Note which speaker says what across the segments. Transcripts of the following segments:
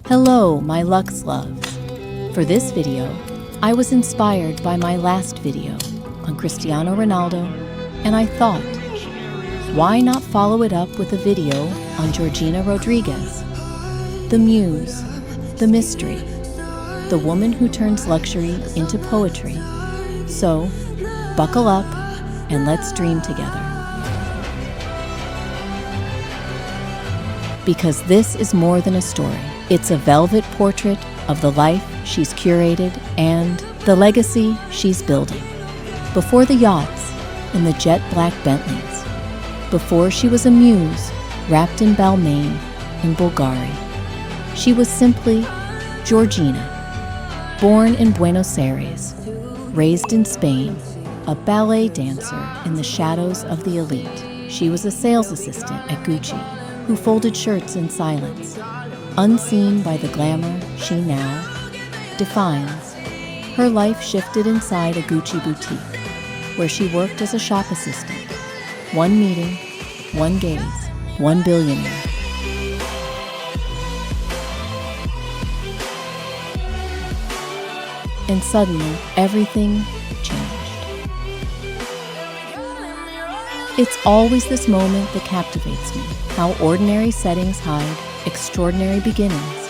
Speaker 1: Hello, my Luxe loves. For this video, I was inspired by my last video on Cristiano Ronaldo, and I thought, why not follow it up with a video on Georgina Rodríguez, the muse, the mystery, the woman who turns luxury into poetry. So, buckle up and let's dream together. Because this is more than a story. It's a velvet portrait of the life she's curated and the legacy she's building. Before the yachts and the jet black Bentleys, before she was a muse wrapped in Balmain and Bulgari, she was simply Georgina, born in Buenos Aires, raised in Spain, a ballet dancer in the shadows of the elite. She was a sales assistant at Gucci, who folded shirts in silence. Unseen by the glamour she now defines, her life shifted inside a Gucci boutique, where she worked as a shop assistant. One meeting, one gaze, one billionaire. And suddenly, everything changed. It's always this moment that captivates me, how ordinary settings hide extraordinary beginnings.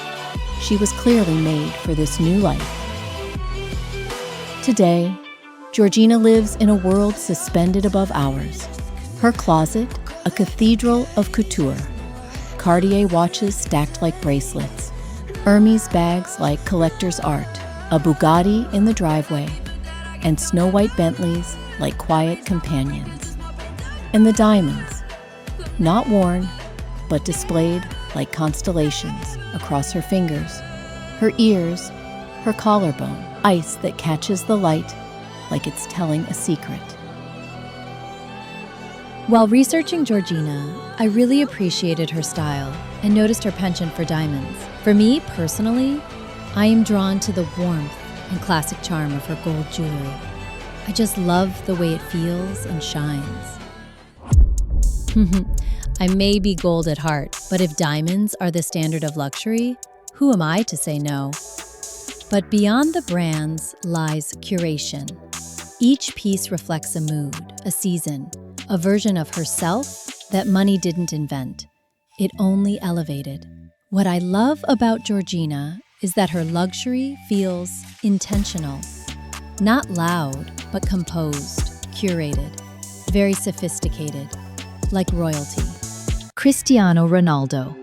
Speaker 1: She was clearly made for this new life. Today, Georgina lives in a world suspended above ours. Her closet, a cathedral of couture. Cartier watches stacked like bracelets. Hermes bags like collector's art. A Bugatti in the driveway. And snow-white Bentleys like quiet companions. And the diamonds, not worn, but displayed like constellations across her fingers, her ears, her collarbone, ice that catches the light like it's telling a secret.
Speaker 2: While researching Georgina, I really appreciated her style and noticed her penchant for diamonds. For me, personally, I am drawn to the warmth and classic charm of her gold jewelry. I just love the way it feels and shines. I may be gold at heart, but if diamonds are the standard of luxury, who am I to say no? But beyond the brands lies curation. Each piece reflects a mood, a season, a version of herself that money didn't invent. It only elevated. What I love about Georgina is that her luxury feels intentional. Not loud, but composed, curated, very sophisticated, like royalty. Cristiano Ronaldo,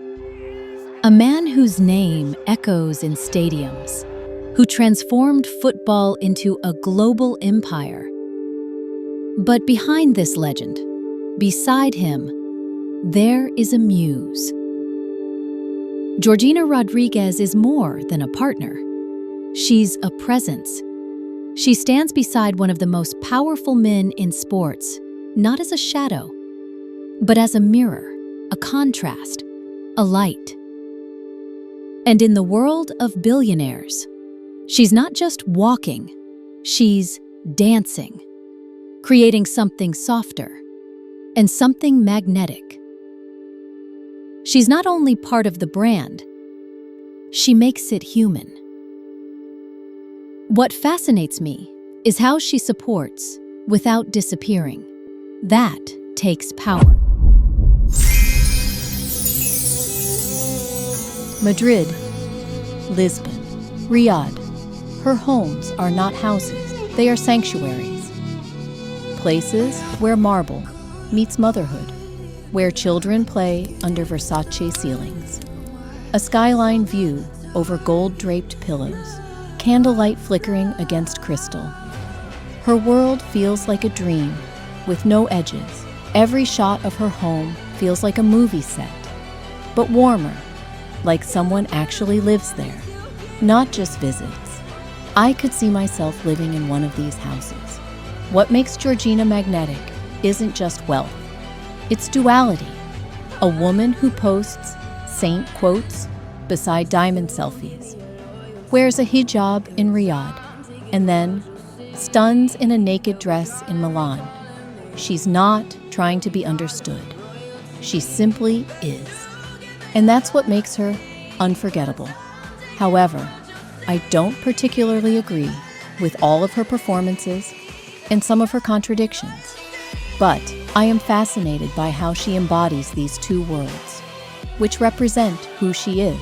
Speaker 2: a man whose name echoes in stadiums, who transformed football into a global empire. But behind this legend, beside him, there is a muse. Georgina Rodríguez is more than a partner. She's a presence. She stands beside one of the most powerful men in sports, not as a shadow, but as a mirror, a contrast, a light. And in the world of billionaires, she's not just walking, she's dancing, creating something softer and something magnetic. She's not only part of the brand, she makes it human. What fascinates me is how she supports without disappearing. That takes power.
Speaker 1: Madrid, Lisbon, Riyadh. Her homes are not houses, they are sanctuaries. Places where marble meets motherhood, where children play under Versace ceilings. A skyline view over gold-draped pillows, candlelight flickering against crystal. Her world feels like a dream, with no edges. Every shot of her home feels like a movie set, but warmer, like someone actually lives there, not just visits. I could see myself living in one of these houses. What makes Georgina magnetic isn't just wealth, it's duality. A woman who posts saint quotes beside diamond selfies, wears a hijab in Riyadh, and then stuns in a naked dress in Milan. She's not trying to be understood. She simply is. And that's what makes her unforgettable. However, I don't particularly agree with all of her performances and some of her contradictions. But I am fascinated by how she embodies these two worlds, which represent who she is.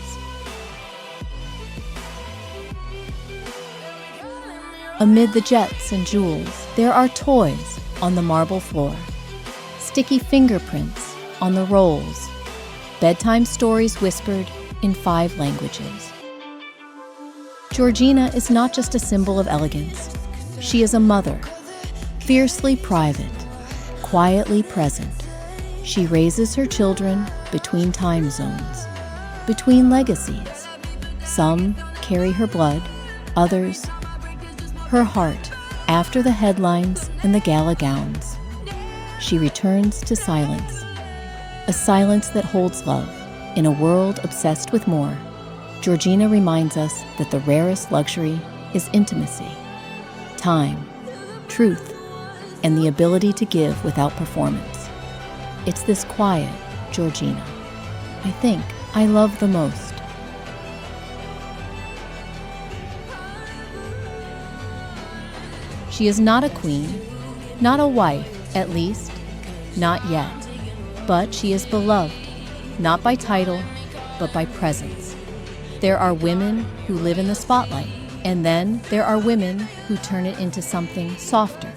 Speaker 1: Amid the jets and jewels, there are toys on the marble floor, sticky fingerprints on the rolls, bedtime stories whispered in 5 languages. Georgina is not just a symbol of elegance. She is a mother, fiercely private, quietly present. She raises her children between time zones, between legacies. Some carry her blood, others her heart. After the headlines and the gala gowns, she returns to silence, a silence that holds love. In a world obsessed with more, Georgina reminds us that the rarest luxury is intimacy, time, truth, and the ability to give without performance. It's this quiet Georgina I think I love the most. She is not a queen, not a wife, at least, not yet. But she is beloved, not by title, but by presence. There are women who live in the spotlight, and then there are women who turn it into something softer,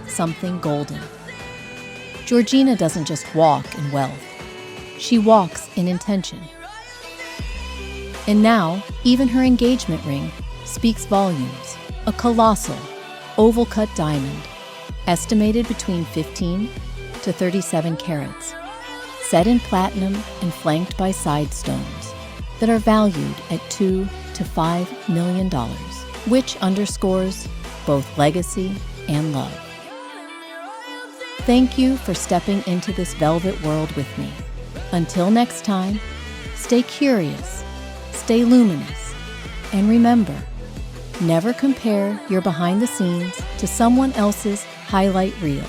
Speaker 1: something golden. Georgina doesn't just walk in wealth. She walks in intention. And now, even her engagement ring speaks volumes. A colossal, oval-cut diamond, estimated between 15 to 37 carats, set in platinum and flanked by side stones that are valued at $2 to $5 million, which underscores both legacy and love. Thank you for stepping into this velvet world with me. Until next time, stay curious, stay luminous, and remember, never compare your behind the scenes to someone else's highlight reel.